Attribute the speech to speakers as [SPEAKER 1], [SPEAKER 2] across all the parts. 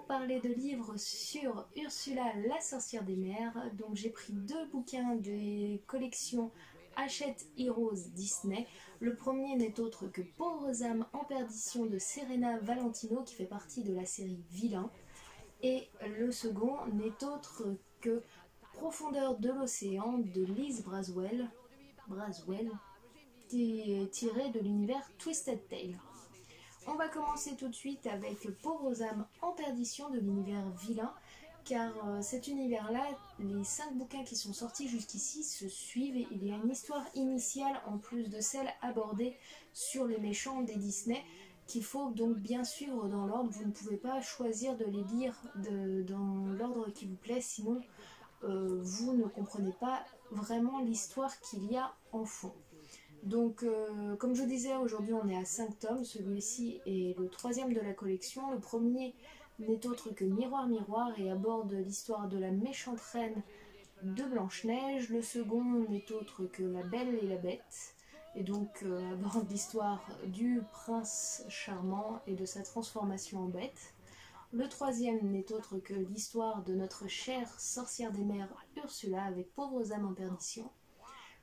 [SPEAKER 1] parler de livres sur Ursula la sorcière des mers. Donc j'ai pris deux bouquins des collections Hachette Heroes Disney. Le premier n'est autre que Pauvres âmes en perdition de Serena Valentino qui fait partie de la série Vilain. Et le second n'est autre que Profondeur de l'océan de Liz Braswell, tiré de l'univers Twisted Tale. On va commencer tout de suite avec Pauvres âmes en perdition de l'univers Vilain, car cet univers-là, les 5 bouquins qui sont sortis jusqu'ici se suivent. Il y a une histoire initiale en plus de celle abordée sur les méchants des Disney, qu'il faut donc bien suivre dans l'ordre. Vous ne pouvez pas choisir de les lire dans l'ordre qui vous plaît, sinon vous ne comprenez pas vraiment l'histoire qu'il y a en fond. Donc, comme je disais, aujourd'hui on est à 5 tomes, celui-ci est le 3e de la collection. Le premier n'est autre que Miroir Miroir et aborde l'histoire de la méchante reine de Blanche-Neige. Le second n'est autre que La Belle et la Bête, et donc aborde l'histoire du prince charmant et de sa transformation en bête. Le troisième n'est autre que l'histoire de notre chère sorcière des mers Ursula avec Pauvres âmes en perdition.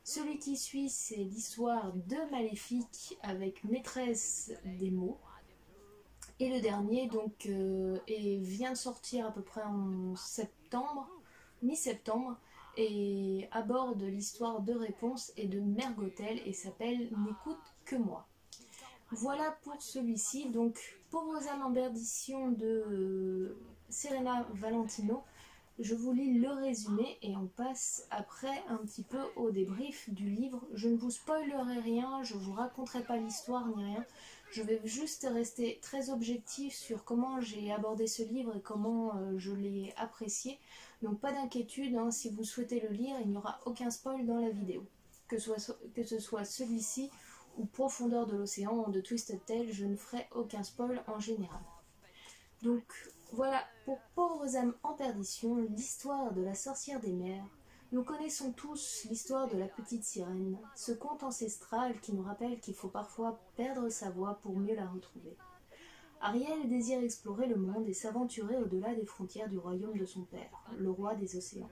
[SPEAKER 1] Celui qui suit, c'est l'histoire de Maléfique avec Maîtresse des mots. Et le dernier donc vient de sortir à peu près en septembre, mi-septembre, et aborde l'histoire de Réponse et de Mergotel et s'appelle N'écoute que moi. Voilà pour celui-ci, donc Pauvres âmes en perdition de Serena Valentino. Je vous lis le résumé et on passe après un petit peu au débrief du livre. Je ne vous spoilerai rien, je ne vous raconterai pas l'histoire ni rien. Je vais juste rester très objectif sur comment j'ai abordé ce livre et comment je l'ai apprécié. Donc pas d'inquiétude, hein, si vous souhaitez le lire, il n'y aura aucun spoil dans la vidéo. Que ce soit celui-ci ou Profondeur de l'océan de Twisted Tale, je ne ferai aucun spoil en général. Donc voilà pour Pauvres âmes en perdition, l'histoire de la sorcière des mers. Nous connaissons tous l'histoire de la petite sirène, ce conte ancestral qui nous rappelle qu'il faut parfois perdre sa voix pour mieux la retrouver. Ariel désire explorer le monde et s'aventurer au-delà des frontières du royaume de son père, le roi des océans.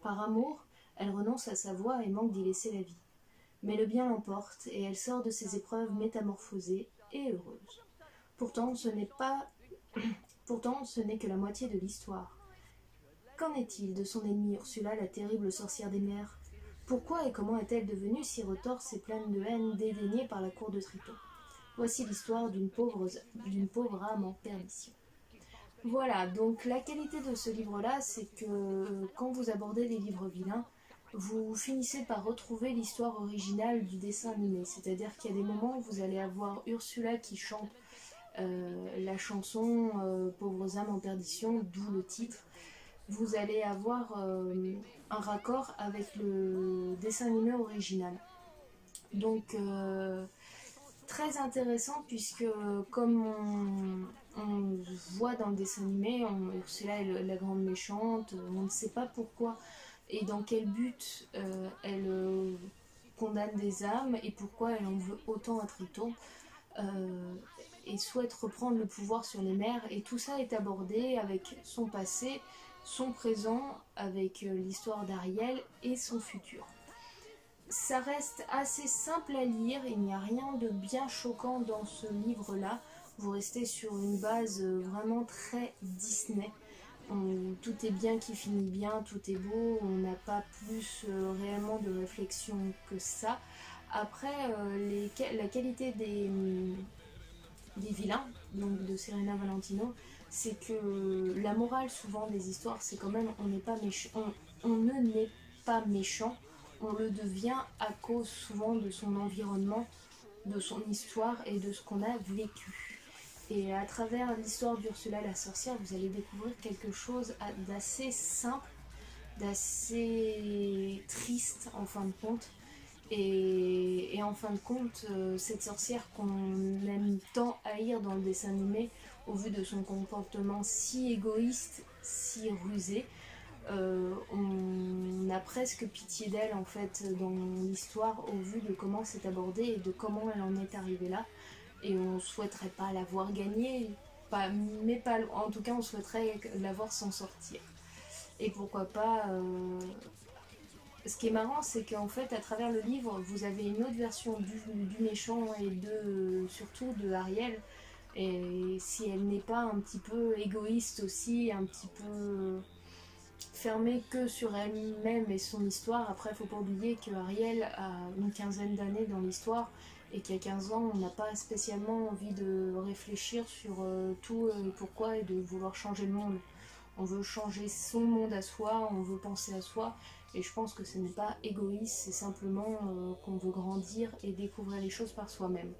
[SPEAKER 1] Par amour, elle renonce à sa voix et manque d'y laisser la vie. Mais le bien l'emporte et elle sort de ses épreuves métamorphosée et heureuse. Pourtant, ce n'est que la moitié de l'histoire. Qu'en est-il de son ennemie Ursula, la terrible sorcière des mers? Pourquoi et comment est-elle devenue si retorse et pleine de haine, dédaignée par la cour de Triton? Voici l'histoire d'une pauvre âme en perdition. Voilà, donc la qualité de ce livre-là, c'est que quand vous abordez les livres vilains, vous finissez par retrouver l'histoire originale du dessin animé. C'est-à-dire qu'il y a des moments où vous allez avoir Ursula qui chante la chanson Pauvres âmes en perdition, d'où le titre. Vous allez avoir un raccord avec le dessin animé original. Donc très intéressant puisque comme on voit dans le dessin animé, Ursula est la grande méchante, on ne sait pas pourquoi et dans quel but elle condamne des âmes et pourquoi elle en veut autant à Triton. Et souhaite reprendre le pouvoir sur les mers, et tout ça est abordé avec son passé, son présent, avec l'histoire d'Ariel et son futur. Ça reste assez simple à lire, il n'y a rien de bien choquant dans ce livre-là. Vous restez sur une base vraiment très Disney. Tout est bien qui finit bien, tout est beau, on n'a pas plus réellement de réflexion que ça. Après, la qualité des vilains, donc de Serena Valentino, c'est que la morale souvent des histoires, c'est quand même on ne n'est pas méchant, on le devient à cause souvent de son environnement, de son histoire et de ce qu'on a vécu. Et à travers l'histoire d'Ursula la sorcière, vous allez découvrir quelque chose d'assez simple, d'assez triste en fin de compte. Et en fin de compte, cette sorcière qu'on aime tant haïr dans le dessin animé, au vu de son comportement si égoïste, si rusé, on a presque pitié d'elle en fait dans l'histoire au vu de comment c'est abordé et de comment elle en est arrivée là. Et on souhaiterait pas la voir gagner, pas, mais pas, en tout cas on souhaiterait la voir s'en sortir. Et pourquoi pas... Ce qui est marrant, c'est qu'en fait, à travers le livre, vous avez une autre version du méchant et surtout de Ariel. Et si elle n'est pas un petit peu égoïste aussi, un petit peu fermée que sur elle-même et son histoire, après, il ne faut pas oublier que Ariel a une quinzaine d'années dans l'histoire et qu'à 15 ans, on n'a pas spécialement envie de réfléchir sur tout et pourquoi et de vouloir changer le monde. On veut changer son monde à soi, on veut penser à soi. Et je pense que ce n'est pas égoïste, c'est simplement qu'on veut grandir et découvrir les choses par soi-même.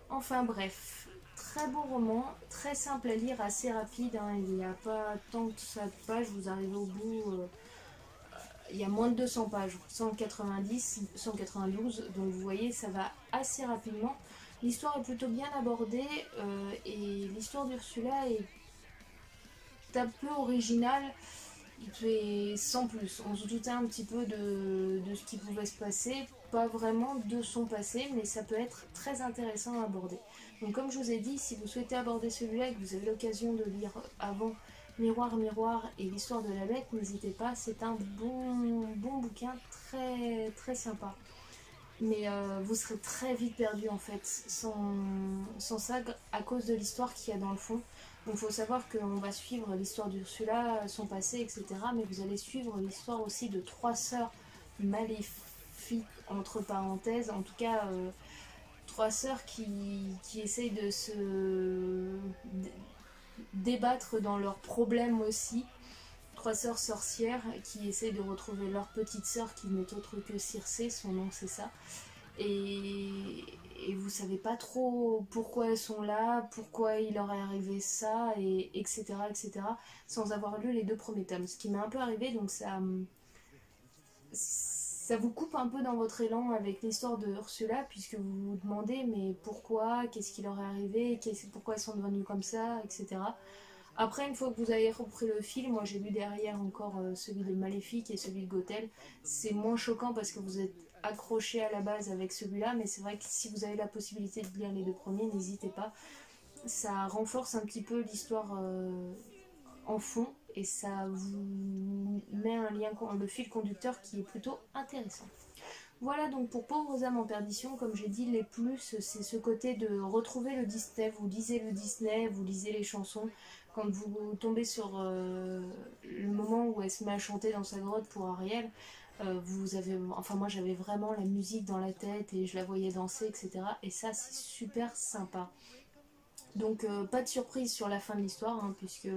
[SPEAKER 1] Enfin bref, très beau roman, très simple à lire, assez rapide. Hein, il n'y a pas tant que ça de pages, vous arrivez au bout. Il y a moins de 200 pages, 190, 192. Donc vous voyez, ça va assez rapidement. L'histoire est plutôt bien abordée et l'histoire d'Ursula est un peu originale. Et sans plus, on se doutait un petit peu de ce qui pouvait se passer, pas vraiment de son passé, mais ça peut être très intéressant à aborder. Donc comme je vous ai dit, si vous souhaitez aborder celui-là et que vous avez l'occasion de lire avant Miroir, Miroir et l'histoire de la bête, n'hésitez pas, c'est un bon bouquin très, très sympa. Mais vous serez très vite perdu en fait, sans ça, à cause de l'histoire qu'il y a dans le fond. Donc il faut savoir qu'on va suivre l'histoire d'Ursula, son passé, etc. Mais vous allez suivre l'histoire aussi de 3 sœurs maléfiques, entre parenthèses. En tout cas, 3 sœurs qui essayent de se débattre dans leurs problèmes aussi. 3 sœurs sorcières qui essayent de retrouver leur petite sœur qui n'est autre que Circé, son nom c'est ça. Et vous savez pas trop pourquoi elles sont là, pourquoi il leur est arrivé ça, et etc. sans avoir lu les 2 premiers tomes. Ce qui m'est un peu arrivé, donc ça vous coupe un peu dans votre élan avec l'histoire de Ursula, puisque vous vous demandez mais pourquoi, qu'est-ce qui leur est arrivé, pourquoi elles sont devenues comme ça, etc. Après, une fois que vous avez repris le film, moi j'ai lu derrière encore celui de Maléfique et celui de Gothel. C'est moins choquant parce que vous êtes accroché à la base avec celui-là, mais c'est vrai que si vous avez la possibilité de lire les 2 premiers, n'hésitez pas. Ça renforce un petit peu l'histoire en fond et ça vous met un lien, le fil conducteur qui est plutôt intéressant. Voilà donc pour Pauvres âmes en perdition, comme j'ai dit, les plus, c'est ce côté de retrouver le Disney, vous lisez le Disney, vous lisez les chansons, quand vous tombez sur le moment où elle se met à chanter dans sa grotte pour Ariel, vous avez, enfin moi j'avais vraiment la musique dans la tête et je la voyais danser, etc. Et ça c'est super sympa. Donc pas de surprise sur la fin de l'histoire, hein, puisque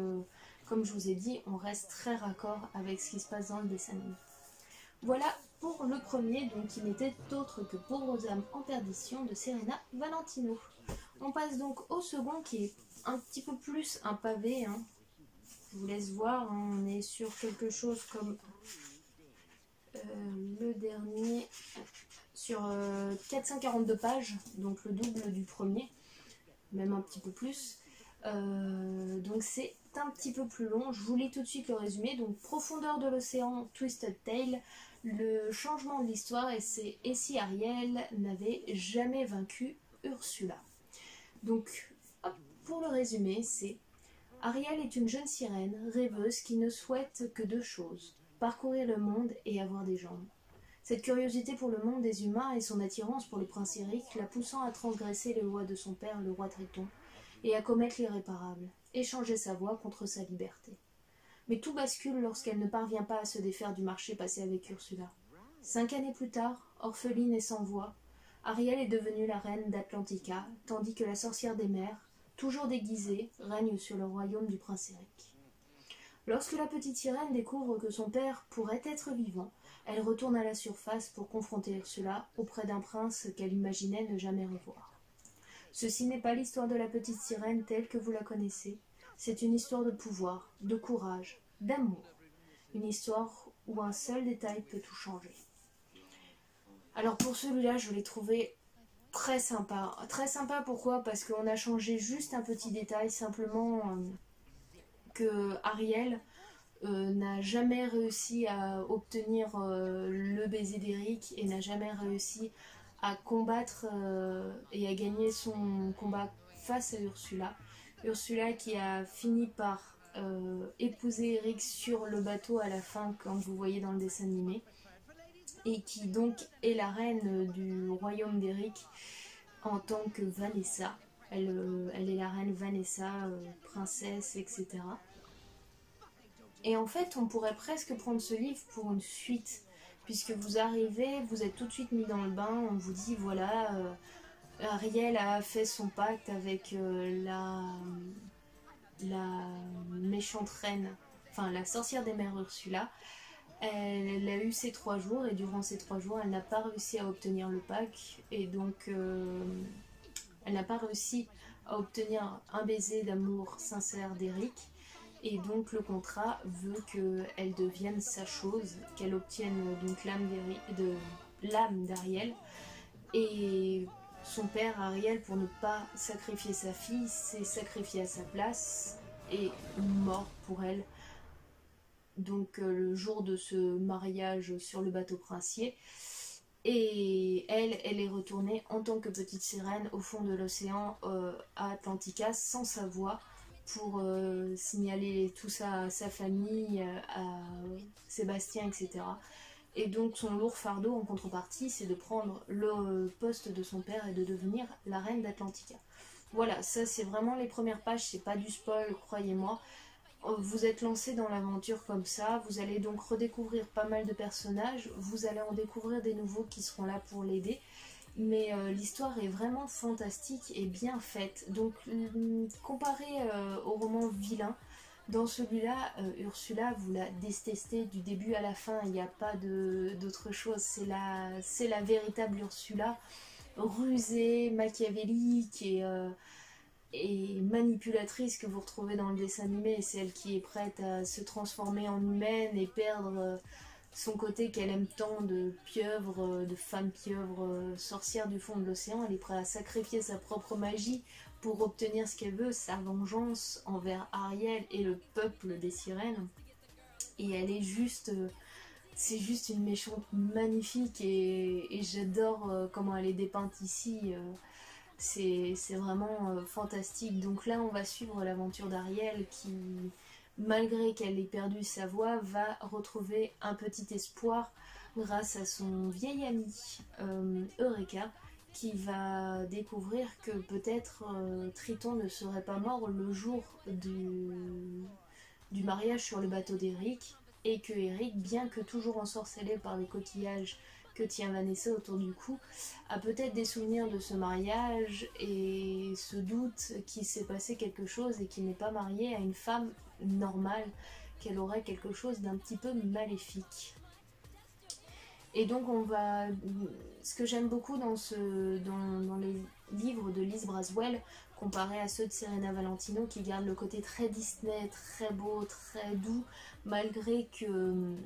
[SPEAKER 1] comme je vous ai dit, on reste très raccord avec ce qui se passe dans le dessin animé. Voilà pour le premier, donc qui n'était autre que Pauvres âmes en perdition de Serena Valentino. On passe donc au second qui est un petit peu plus un pavé. Hein. Je vous laisse voir, hein, on est sur quelque chose comme le dernier, sur 442 pages, donc le double du premier, même un petit peu plus. Donc c'est un petit peu plus long. Je vous lis tout de suite le résumé. Donc Profondeur de l'océan, Twisted Tale. Le changement de l'histoire, et c'est et si Ariel n'avait jamais vaincu Ursula. Donc, hop, pour le résumé, c'est Ariel est une jeune sirène rêveuse qui ne souhaite que 2 choses, parcourir le monde et avoir des jambes. Cette curiosité pour le monde des humains et son attirance pour le prince Eric la poussant à transgresser les lois de son père, le roi Triton, et à commettre l'irréparable, échanger sa voix contre sa liberté. Mais tout bascule lorsqu'elle ne parvient pas à se défaire du marché passé avec Ursula. 5 années plus tard, orpheline et sans voix, Ariel est devenue la reine d'Atlantica, tandis que la sorcière des mers, toujours déguisée, règne sur le royaume du prince Eric. Lorsque la petite sirène découvre que son père pourrait être vivant, elle retourne à la surface pour confronter Ursula auprès d'un prince qu'elle imaginait ne jamais revoir. Ceci n'est pas l'histoire de la petite sirène telle que vous la connaissez. C'est une histoire de pouvoir, de courage, d'amour. Une histoire où un seul détail peut tout changer. Alors pour celui-là, je l'ai trouvé très sympa. Très sympa pourquoi? Parce qu'on a changé juste un petit détail, simplement que Ariel n'a jamais réussi à obtenir le baiser d'Eric et n'a jamais réussi à combattre et à gagner son combat face à Ursula. Ursula qui a fini par épouser Eric sur le bateau à la fin, comme vous voyez dans le dessin animé, et qui donc est la reine du royaume d'Eric en tant que Vanessa. Elle est la reine Vanessa, princesse, etc. Et en fait, on pourrait presque prendre ce livre pour une suite, puisque vous arrivez, vous êtes tout de suite mis dans le bain, on vous dit voilà, Ariel a fait son pacte avec la méchante reine, enfin la sorcière des mers Ursula. Elle a eu ses 3 jours et durant ces 3 jours, elle n'a pas réussi à obtenir le pacte et donc elle n'a pas réussi à obtenir un baiser d'amour sincère d'Eric. Et donc le contrat veut qu'elle devienne sa chose, qu'elle obtienne donc l'âme d'Ariel. Et son père Ariel, pour ne pas sacrifier sa fille, s'est sacrifié à sa place et mort pour elle. Donc le jour de ce mariage sur le bateau princier. Et elle est retournée en tant que petite sirène au fond de l'océan à Atlantica sans sa voix pour signaler tout ça à sa famille, à Sébastien, etc. Et donc son lourd fardeau en contrepartie, c'est de prendre le poste de son père et de devenir la reine d'Atlantica. Voilà, ça c'est vraiment les premières pages, c'est pas du spoil, croyez-moi. Vous êtes lancé dans l'aventure comme ça, vous allez donc redécouvrir pas mal de personnages, vous allez en découvrir des nouveaux qui seront là pour l'aider, mais l'histoire est vraiment fantastique et bien faite. Donc comparé au roman Vilain, dans celui-là, Ursula, vous la détestez du début à la fin, il n'y a pas d'autre chose, c'est la véritable Ursula, rusée, machiavélique et manipulatrice que vous retrouvez dans le dessin animé, celle qui est prête à se transformer en humaine et perdre son côté qu'elle aime tant de pieuvre, de femme pieuvre, sorcière du fond de l'océan. Elle est prête à sacrifier sa propre magie pour obtenir ce qu'elle veut, sa vengeance envers Ariel et le peuple des sirènes. Et elle est juste... c'est juste une méchante magnifique et j'adore comment elle est dépeinte ici. C'est vraiment fantastique. Donc là, on va suivre l'aventure d'Ariel qui, malgré qu'elle ait perdu sa voix, va retrouver un petit espoir grâce à son vieil ami Eureka, qui va découvrir que peut-être Triton ne serait pas mort le jour du mariage sur le bateau d'Eric, et que Eric, bien que toujours ensorcelé par les coquillages que tient Vanessa autour du cou, a peut-être des souvenirs de ce mariage et se doute qu'il s'est passé quelque chose et qu'il n'est pas marié à une femme normale, qu'elle aurait quelque chose d'un petit peu maléfique. Et donc on va... Ce que j'aime beaucoup dans les livres de Liz Braswell, comparé à ceux de Serena Valentino, qui gardent le côté très Disney, très beau, très doux, malgré que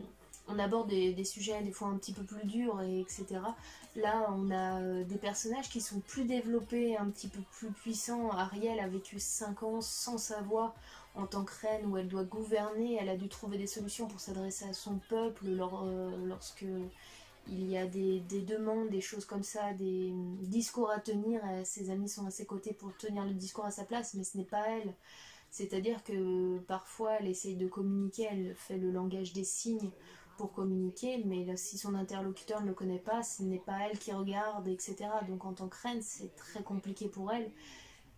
[SPEAKER 1] on aborde des sujets des fois un petit peu plus durs, etc. Là, on a des personnages qui sont plus développés, un petit peu plus puissants. Ariel a vécu 5 ans sans sa voix en tant que reine, où elle doit gouverner. Elle a dû trouver des solutions pour s'adresser à son peuple lorsque il y a des demandes, des choses comme ça, des discours à tenir. Ses amis sont à ses côtés pour tenir le discours à sa place, mais ce n'est pas elle. C'est-à-dire que parfois, elle essaye de communiquer, elle fait le langage des signes pour communiquer, mais là, si son interlocuteur ne le connaît pas, ce n'est pas elle qui regarde, etc. Donc en tant que reine, c'est très compliqué pour elle.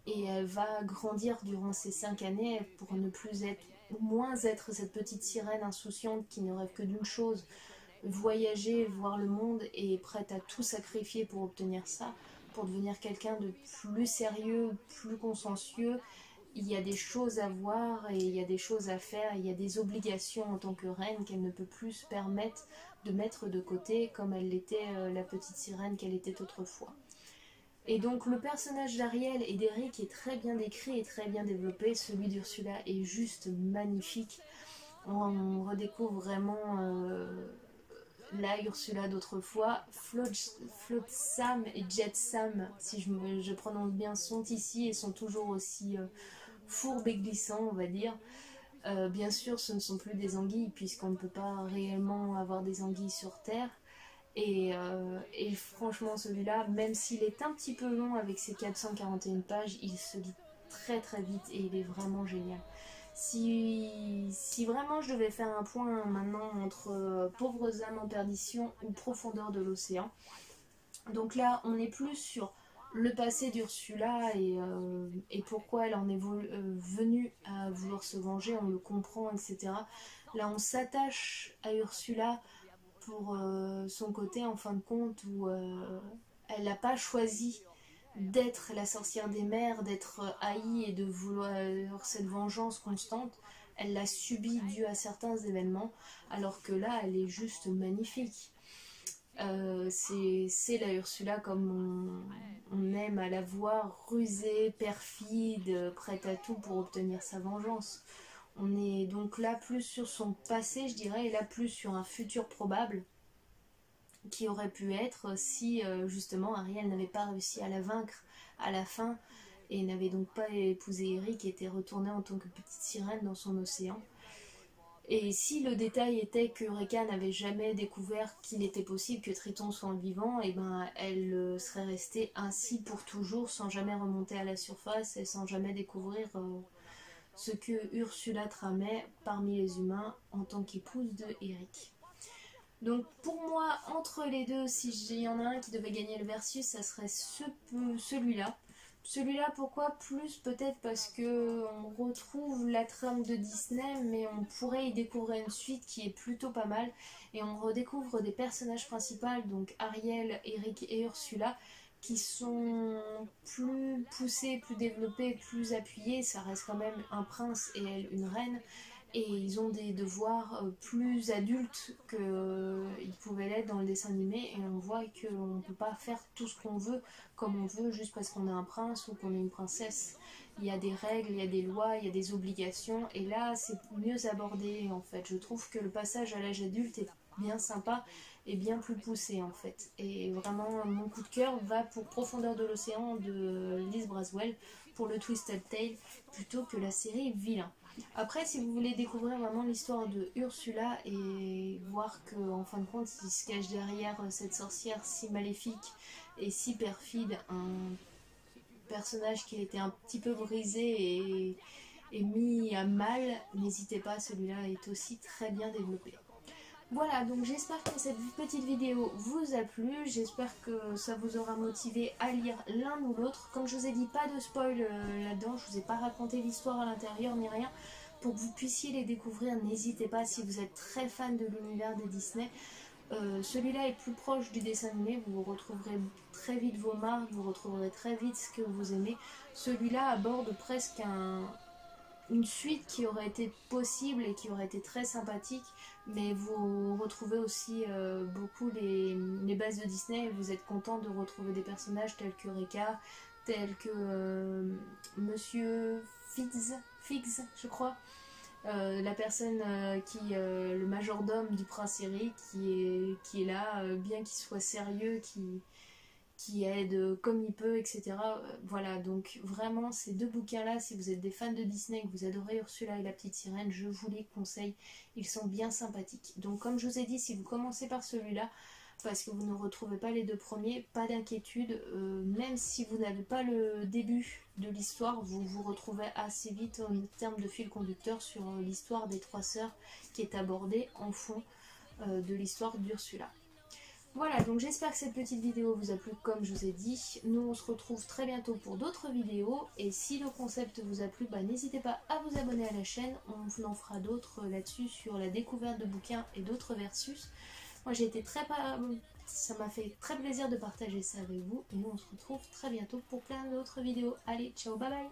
[SPEAKER 1] Et elle va grandir durant ces 5 années pour ne plus être, moins être cette petite sirène insouciante qui ne rêve que d'une chose, voyager, voir le monde et prête à tout sacrifier pour obtenir ça, pour devenir quelqu'un de plus sérieux, plus consciencieux. Il y a des choses à voir et il y a des choses à faire, il y a des obligations en tant que reine qu'elle ne peut plus se permettre de mettre de côté comme elle l'était la petite sirène qu'elle était autrefois. Et donc le personnage d'Ariel et d'Eric est très bien décrit et très bien développé, celui d'Ursula est juste magnifique. On redécouvre vraiment la Ursula d'autrefois. Flotsam et Jetsam, si je prononce bien, sont ici et sont toujours aussi fourbes et glissants, on va dire. Bien sûr, ce ne sont plus des anguilles, puisqu'on ne peut pas réellement avoir des anguilles sur Terre. Et franchement, celui-là, même s'il est un petit peu long avec ses 441 pages, il se lit très très vite et il est vraiment génial. Si vraiment je devais faire un point maintenant entre Pauvres âmes en perdition ou Profondeur de l'océan, donc là on est plus sur le passé d'Ursula et pourquoi elle en est venue à vouloir se venger, on le comprend, etc. Là on s'attache à Ursula pour son côté en fin de compte où elle n'a pas choisi d'être la sorcière des mers, d'être haïe et de vouloir cette vengeance constante. Elle l'a subie dû à certains événements, alors que là elle est juste magnifique. C'est la Ursula comme on aime à la voir, rusée, perfide, prête à tout pour obtenir sa vengeance. On est donc là plus sur son passé, je dirais, et là plus sur un futur probable qui aurait pu être si justement Ariel n'avait pas réussi à la vaincre à la fin et n'avait donc pas épousé Eric et était retournée en tant que petite sirène dans son océan. Et si le détail était que Eureka n'avait jamais découvert qu'il était possible que Triton soit un vivant, et ben elle serait restée ainsi pour toujours, sans jamais remonter à la surface et sans jamais découvrir ce que Ursula tramait parmi les humains en tant qu'épouse de Eric. Donc pour moi, entre les deux, si il y en a un qui devait gagner le versus, ça serait celui-là. Celui-là, pourquoi? Plus peut-être parce que on retrouve la trame de Disney, mais on pourrait y découvrir une suite qui est plutôt pas mal. Et on redécouvre des personnages principaux, donc Ariel, Eric et Ursula, qui sont plus poussés, plus développés, plus appuyés. Ça reste quand même un prince et elle une reine. Et ils ont des devoirs plus adultes qu'ils pouvaient l'être dans le dessin animé. Et on voit qu'on ne peut pas faire tout ce qu'on veut comme on veut juste parce qu'on est un prince ou qu'on est une princesse. Il y a des règles, il y a des lois, il y a des obligations. Et là, c'est mieux abordé en fait. Je trouve que le passage à l'âge adulte est bien sympa et bien plus poussé en fait. Et vraiment, mon coup de cœur va pour Profondeur de l'océan de Liz Braswell pour le Twisted Tale plutôt que la série Vilain. Après, si vous voulez découvrir vraiment l'histoire de Ursula et voir qu'en fin de compte, il se cache derrière cette sorcière si maléfique et si perfide, un personnage qui a été un petit peu brisé et mis à mal, n'hésitez pas, celui-là est aussi très bien développé. Voilà, donc j'espère que cette petite vidéo vous a plu, j'espère que ça vous aura motivé à lire l'un ou l'autre. Comme je vous ai dit, pas de spoil là-dedans, je vous ai pas raconté l'histoire à l'intérieur ni rien. Pour que vous puissiez les découvrir, n'hésitez pas si vous êtes très fan de l'univers de Disney. Celui-là est plus proche du dessin animé, vous retrouverez très vite vos marques, vous retrouverez très vite ce que vous aimez. Celui-là aborde presque une suite qui aurait été possible et qui aurait été très sympathique, mais vous retrouvez aussi beaucoup les bases de Disney et vous êtes content de retrouver des personnages tels que Eureka, tels que Monsieur Figgs, je crois, la personne le majordome du prince Eric qui est là, bien qu'il soit sérieux, qui aide comme il peut, etc. Voilà, donc vraiment ces deux bouquins-là, si vous êtes des fans de Disney, que vous adorez Ursula et la petite sirène, je vous les conseille, ils sont bien sympathiques. Donc comme je vous ai dit, si vous commencez par celui-là, parce que vous ne retrouvez pas les deux premiers, pas d'inquiétude, même si vous n'avez pas le début de l'histoire, vous vous retrouvez assez vite en termes de fil conducteur sur l'histoire des trois sœurs qui est abordée en fond de l'histoire d'Ursula. Voilà, donc j'espère que cette petite vidéo vous a plu comme je vous ai dit. Nous on se retrouve très bientôt pour d'autres vidéos. Et si le concept vous a plu, n'hésitez pas à vous abonner à la chaîne. On en fera d'autres là-dessus sur la découverte de bouquins et d'autres versus. Moi j'ai été ça m'a fait très plaisir de partager ça avec vous. Et nous on se retrouve très bientôt pour plein d'autres vidéos. Allez, ciao, bye bye.